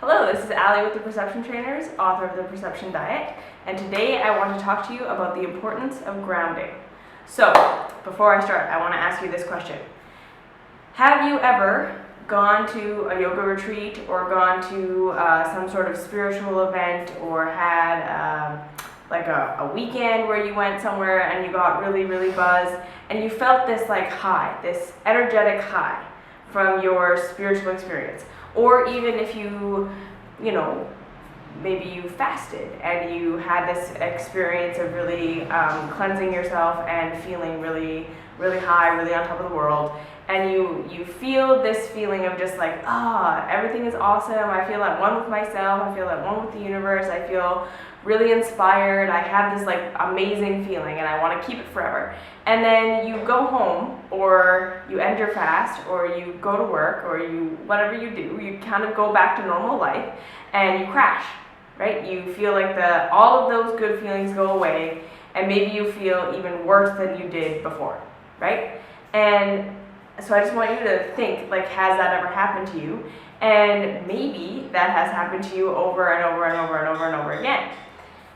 Hello, this is Allie with the Perception Trainers, author of The Perception Diet, and today I want to talk to you about the importance of grounding. So, before I start, I want to ask you this question. Have you ever gone to a yoga retreat or gone to some sort of spiritual event or had like a weekend where you went somewhere and you got really, really buzzed and you felt this like high, this energetic high from your spiritual experience? Or even if maybe you fasted and you had this experience of really cleansing yourself and feeling really, really high, really on top of the world, and you feel this feeling of just like, everything is awesome, I feel at one with myself, I feel at one with the universe, I feel really inspired, I have this like amazing feeling and I want to keep it forever. And then you go home or you end your fast or you go to work or whatever you do, you kind of go back to normal life and you crash, right? You feel like all of those good feelings go away and maybe you feel even worse than you did before, right? And so I just want you to think, like, has that ever happened to you? And maybe that has happened to you over and over and over and over and over again.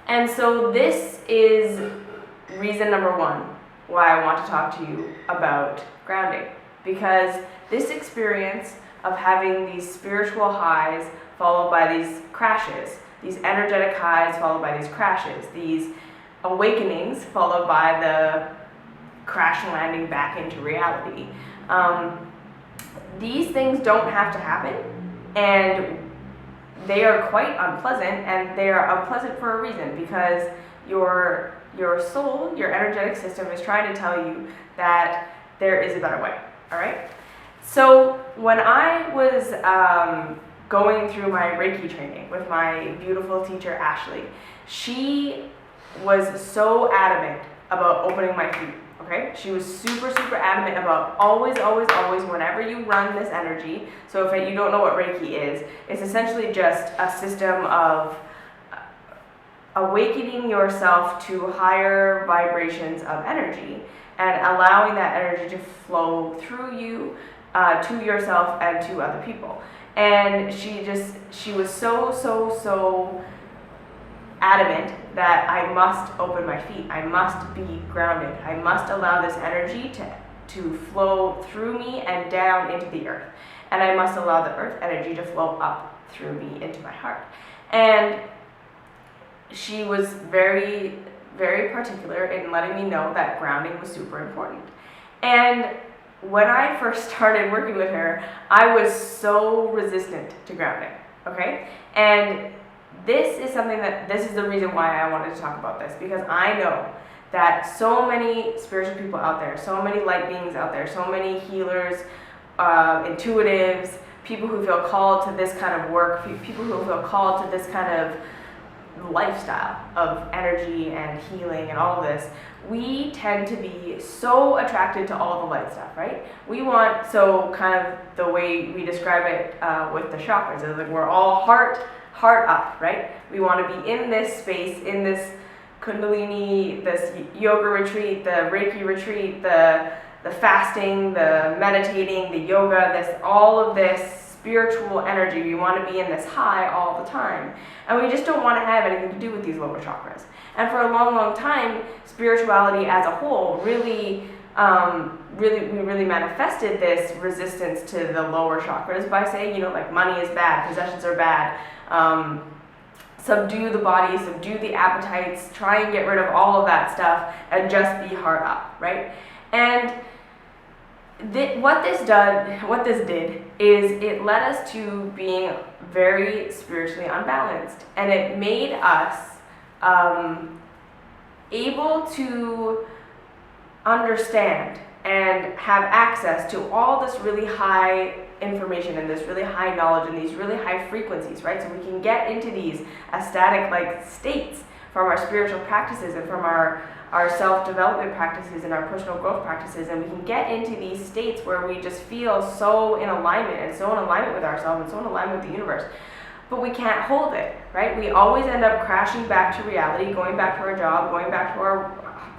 And so this is reason number one why I want to talk to you about grounding. Because this experience of having these spiritual highs followed by these crashes, these energetic highs followed by these crashes, these awakenings followed by the crash and landing back into reality. These things don't have to happen, and they are quite unpleasant, and they are unpleasant for a reason, because your soul, your energetic system is trying to tell you that there is a better way, all right? So when I was going through my Reiki training with my beautiful teacher, Ashley, she was so adamant about opening my feet. Okay, she was super, super adamant about always, always, always, whenever you run this energy. So if you don't know what Reiki is, it's essentially just a system of awakening yourself to higher vibrations of energy and allowing that energy to flow through you to yourself and to other people. And she was so adamant that I must open my feet, I must be grounded, I must allow this energy to flow through me and down into the earth, and I must allow the earth energy to flow up through me into my heart. And she was very, very particular in letting me know that grounding was super important. And when I first started working with her, I was so resistant to grounding, okay? And this is the reason why I wanted to talk about this, because I know that so many spiritual people out there, so many light beings out there, so many healers, intuitives, people who feel called to this kind of work, people who feel called to this kind of lifestyle of energy and healing and all of this, we tend to be so attracted to all the light stuff, right? So kind of the way we describe it with the chakras is like we're all heart up, right? We want to be in this space, in this Kundalini, this yoga retreat, the Reiki retreat, the fasting, the meditating, the yoga, all of this spiritual energy. We want to be in this high all the time. And we just don't want to have anything to do with these lower chakras. And for a long, long time, spirituality as a whole really manifested this resistance to the lower chakras by saying, like money is bad, possessions are bad, subdue the body, subdue the appetites, try and get rid of all of that stuff and just be heart up, right? And what this did is it led us to being very spiritually unbalanced, and it made us able to understand and have access to all this really high information and this really high knowledge and these really high frequencies, right? So we can get into these ecstatic like states from our spiritual practices and from our self-development practices and our personal growth practices, and we can get into these states where we just feel so in alignment with ourselves and so in alignment with the universe. But we can't hold it, right? We always end up crashing back to reality, going back to our job, going back to our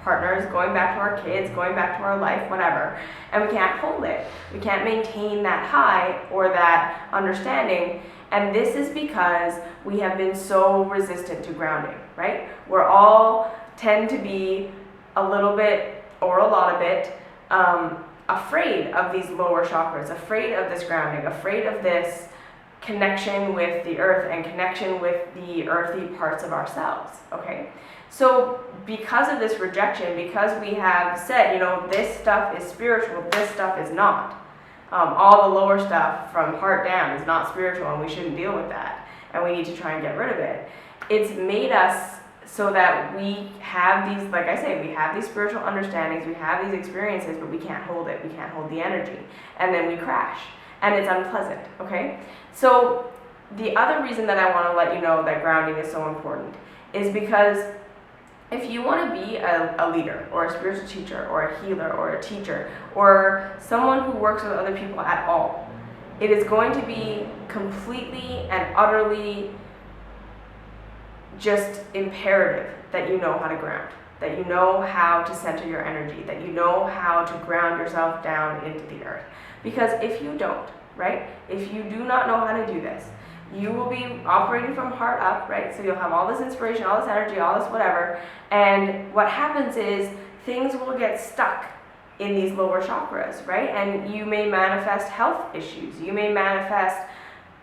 partners, going back to our kids, going back to our life, whatever, and we can't hold it. We can't maintain that high or that understanding, And this is because we have been so resistant to grounding, right? We're all tend to be a little bit or a lot of it afraid of these lower chakras, afraid of this grounding, afraid of this connection with the earth and connection with the earthy parts of ourselves, okay? So because of this rejection, because we have said, you know, this stuff is spiritual, this stuff is not. All the lower stuff from heart down is not spiritual and we shouldn't deal with that. And we need to try and get rid of it. It's made us so that we have these, like I say, we have these spiritual understandings, we have these experiences, but we can't hold it. We can't hold the energy. And then we crash. And it's unpleasant, okay? So the other reason that I want to let you know that grounding is so important is because if you want to be a leader or a spiritual teacher or a healer or a teacher or someone who works with other people at all, it is going to be completely and utterly just imperative that you know how to ground, that you know how to center your energy, that you know how to ground yourself down into the earth. Because if you don't, right, if you do not know how to do this, you will be operating from heart up, right? So you'll have all this inspiration, all this energy, all this whatever, and what happens is things will get stuck in these lower chakras, right? And you may manifest health issues, you may manifest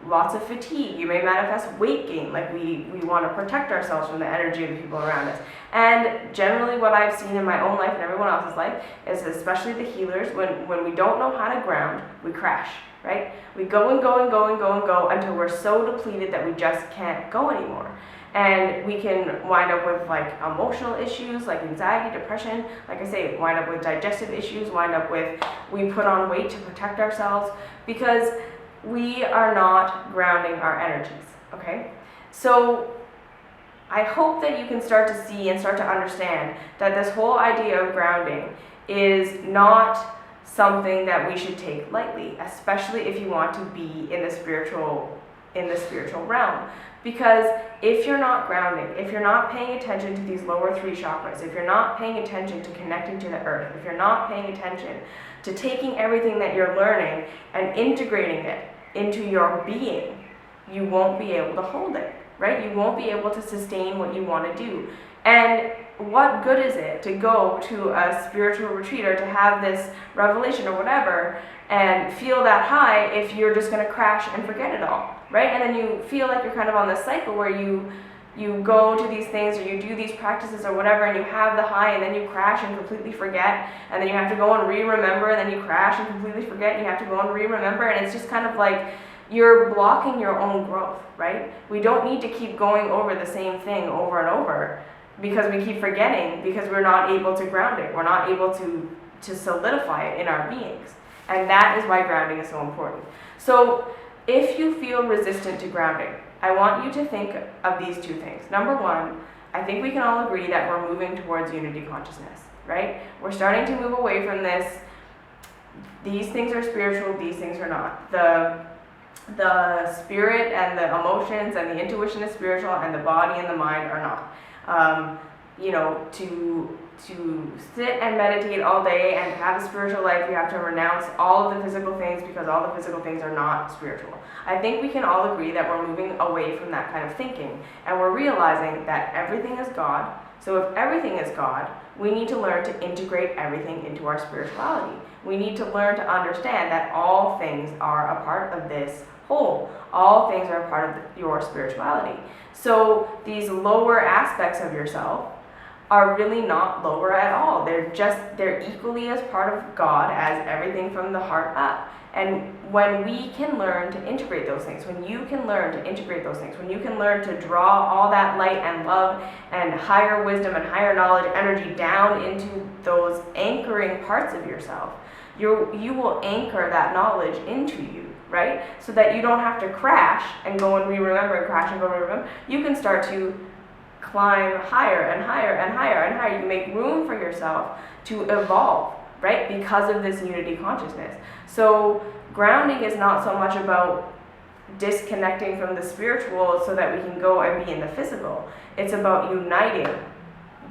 lots of fatigue, you may manifest weight gain, like we want to protect ourselves from the energy of the people around us. And generally what I've seen in my own life and everyone else's life is, especially the healers, when we don't know how to ground, we crash, right? We go and go and go and go and go until we're so depleted that we just can't go anymore. And we can wind up with like emotional issues like anxiety, depression, like I say, wind up with digestive issues, wind up with we put on weight to protect ourselves because we are not grounding our energies, okay? So I hope that you can start to see and start to understand that this whole idea of grounding is not something that we should take lightly, especially if you want to be in the spiritual realm. Because if you're not grounding, if you're not paying attention to these lower three chakras, if you're not paying attention to connecting to the earth, if you're not paying attention to taking everything that you're learning and integrating it into your being, you won't be able to hold it, right? You won't be able to sustain what you want to do. And what good is it to go to a spiritual retreat or to have this revelation or whatever and feel that high if you're just going to crash and forget it all, right? And then you feel like you're kind of on this cycle where you go to these things or you do these practices or whatever and you have the high and then you crash and completely forget and then you have to go and re-remember and then you crash and completely forget and you have to go and re-remember, and it's just kind of like you're blocking your own growth, right? We don't need to keep going over the same thing over and over because we keep forgetting because we're not able to ground it. We're not able to solidify it in our beings. And that is why grounding is so important. So if you feel resistant to grounding, I want you to think of these two things. Number one, I think we can all agree that we're moving towards unity consciousness, right? We're starting to move away from this, these things are spiritual, these things are not. The spirit and the emotions and the intuition is spiritual and the body and the mind are not. To sit and meditate all day and have a spiritual life, you have to renounce all of the physical things because all the physical things are not spiritual. I think we can all agree that we're moving away from that kind of thinking and we're realizing that everything is God. So if everything is God, we need to learn to integrate everything into our spirituality. We need to learn to understand that all things are a part of this whole. All things are a part of your spirituality. So these lower aspects of yourself are really not lower at all. They're equally as part of God as everything from the heart up. And when we can learn to integrate those things, when you can learn to integrate those things, when you can learn to draw all that light and love and higher wisdom and higher knowledge energy down into those anchoring parts of yourself, you will anchor that knowledge into you, right? So that you don't have to crash and go and re-remember and crash and go and re-remember. You can start to climb higher and higher and higher and higher. You make room for yourself to evolve, right? Because of this unity consciousness. So grounding is not so much about disconnecting from the spiritual so that we can go and be in the physical. It's about uniting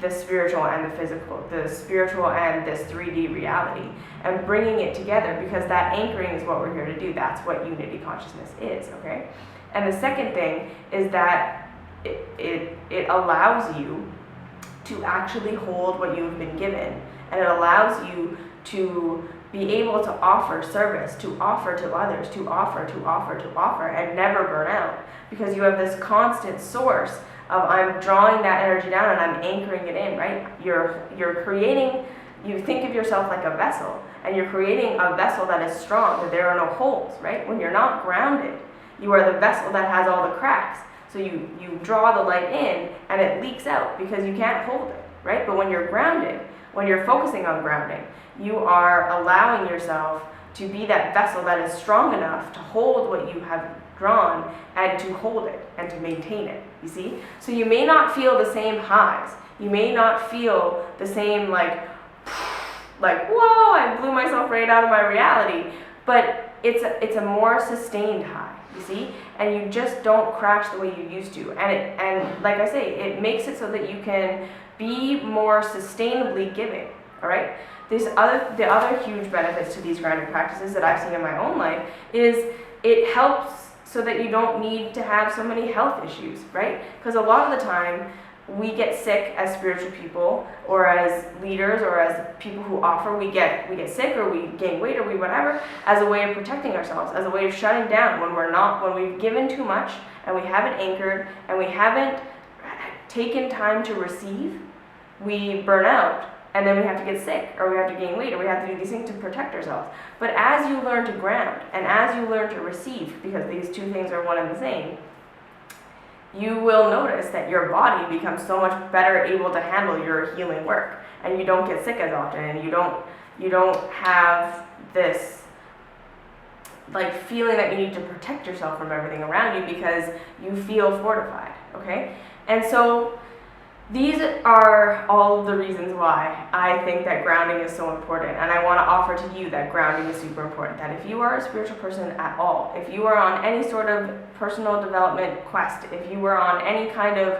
the spiritual and the physical, the spiritual and this 3D reality, and bringing it together, because that anchoring is what we're here to do. That's what unity consciousness is, okay? And the second thing is that it allows you to actually hold what you've been given, and it allows you to be able to offer service, to offer to others, to offer, and never burn out, because you have this constant source of, I'm drawing that energy down and I'm anchoring it in, right? You're creating, you think of yourself like a vessel, and you're creating a vessel that is strong, that there are no holes, right? When you're not grounded, you are the vessel that has all the cracks. So you draw the light in and it leaks out because you can't hold it, right? But when you're grounded, when you're focusing on grounding, you are allowing yourself to be that vessel that is strong enough to hold what you have drawn and to hold it and to maintain it, you see? So you may not feel the same highs. You may not feel the same like, whoa, I blew myself right out of my reality, but it's a more sustained high, you see? And you just don't crash the way you used to. And like I say, it makes it so that you can be more sustainably giving, all right? The other huge benefits to these grounding practices that I've seen in my own life is it helps so that you don't need to have so many health issues, right? Because a lot of the time, we get sick as spiritual people, or as leaders, or as people who offer. We get sick, or we gain weight, or we whatever, as a way of protecting ourselves, as a way of shutting down when we've given too much and we haven't anchored and we haven't taken time to receive. We burn out, and then we have to get sick, or we have to gain weight, or we have to do these things to protect ourselves. But as you learn to ground and as you learn to receive, because these two things are one and the same, you will notice that your body becomes so much better able to handle your healing work, and you don't get sick as often, and you don't have this like feeling that you need to protect yourself from everything around you, because you feel fortified, okay? And so these are all of the reasons why I think that grounding is so important, and I want to offer to you that grounding is super important. That if you are a spiritual person at all, if you are on any sort of personal development quest, if you are on any kind of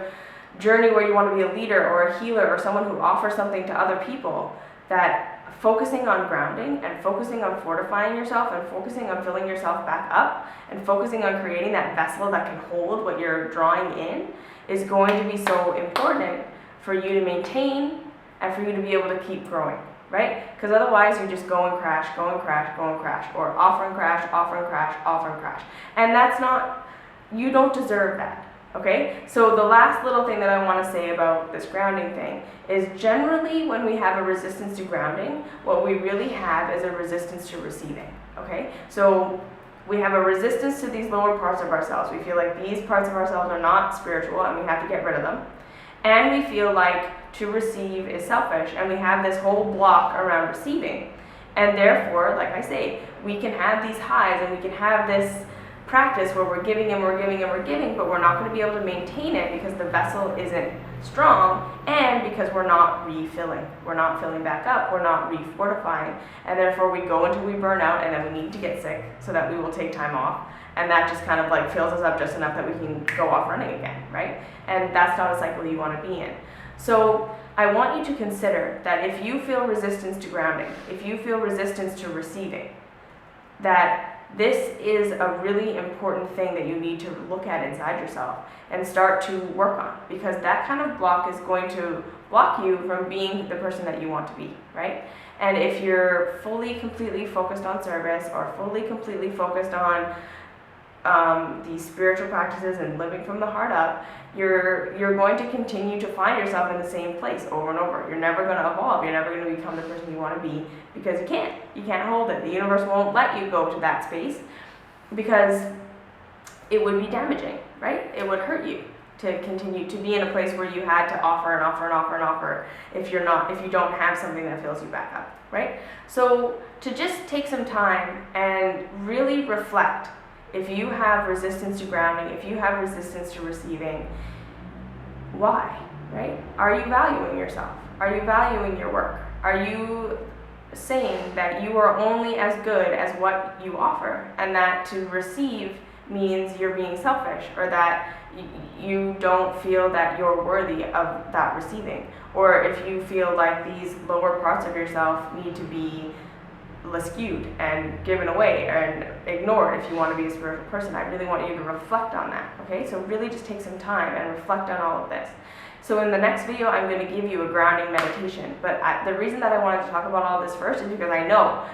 journey where you want to be a leader or a healer or someone who offers something to other people, that focusing on grounding and focusing on fortifying yourself and focusing on filling yourself back up and focusing on creating that vessel that can hold what you're drawing in is going to be so important for you to maintain and for you to be able to keep growing, right? Because otherwise you just go and crash, or offer and crash. And that's not, you don't deserve that, okay? So the last little thing that I want to say about this grounding thing is, generally when we have a resistance to grounding, what we really have is a resistance to receiving, okay? So we have a resistance to these lower parts of ourselves. We feel like these parts of ourselves are not spiritual and we have to get rid of them. And we feel like to receive is selfish, and we have this whole block around receiving. And therefore, like I say, we can have these highs and we can have this practice where we're giving and we're giving and we're giving, but we're not going to be able to maintain it because the vessel isn't strong, and because we're not refilling. We're not filling back up. We're not refortifying. And therefore we go until we burn out, and then we need to get sick so that we will take time off. And that just kind of like fills us up just enough that we can go off running again, right? And that's not a cycle you want to be in. So I want you to consider that if you feel resistance to grounding, if you feel resistance to receiving, that this is a really important thing that you need to look at inside yourself and start to work on, because that kind of block is going to block you from being the person that you want to be, right? And if you're fully, completely focused on service, or fully, completely focused on these spiritual practices and living from the heart up, you're going to continue to find yourself in the same place over and over. You're never going to evolve. You're never going to become the person you want to be, because you can't. You can't hold it. The universe won't let you go to that space, because it would be damaging, right? It would hurt you to continue to be in a place where you had to offer and offer and offer and offer if you don't have something that fills you back up, right? So to just take some time and really reflect. If you have resistance to grounding, if you have resistance to receiving, why, right? Are you valuing yourself? Are you valuing your work? Are you saying that you are only as good as what you offer, and that to receive means you're being selfish, or that you don't feel that you're worthy of that receiving? Or if you feel like these lower parts of yourself need to be skewed and given away and ignored if you want to be a spiritual person. I really want you to reflect on that, okay? So really just take some time and reflect on all of this. So in the next video, I'm going to give you a grounding meditation. But the reason that I wanted to talk about all this first is because I know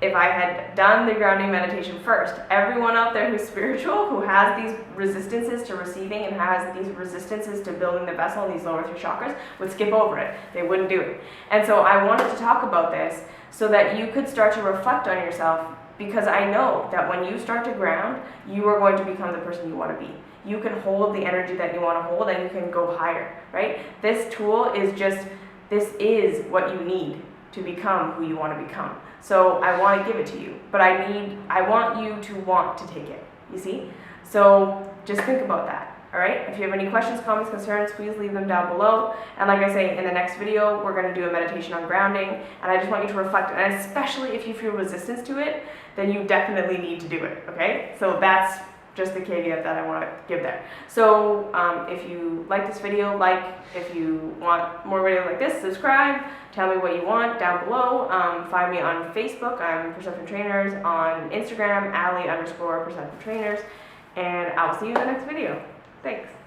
if I had done the grounding meditation first, everyone out there who's spiritual, who has these resistances to receiving and has these resistances to building the vessel in these lower 3 chakras would skip over it. They wouldn't do it. And so I wanted to talk about this so that you could start to reflect on yourself, because I know that when you start to ground, you are going to become the person you want to be. You can hold the energy that you want to hold and you can go higher, right? This tool is this is what you need to become who you want to become. So I want to give it to you, but I want you to want to take it, you see? So just think about that, all right? If you have any questions, comments, concerns, please leave them down below. And like I say, in the next video, we're going to do a meditation on grounding, and I just want you to reflect, and especially if you feel resistance to it, then you definitely need to do it, okay? So that's just the caveat that I want to give there. So if you like this video, if you want more videos like this, subscribe, tell me what you want down below. Find me on Facebook, I'm Perceptive Trainers, on Instagram, Ali_Perceptive Trainers, and I'll see you in the next video. Thanks.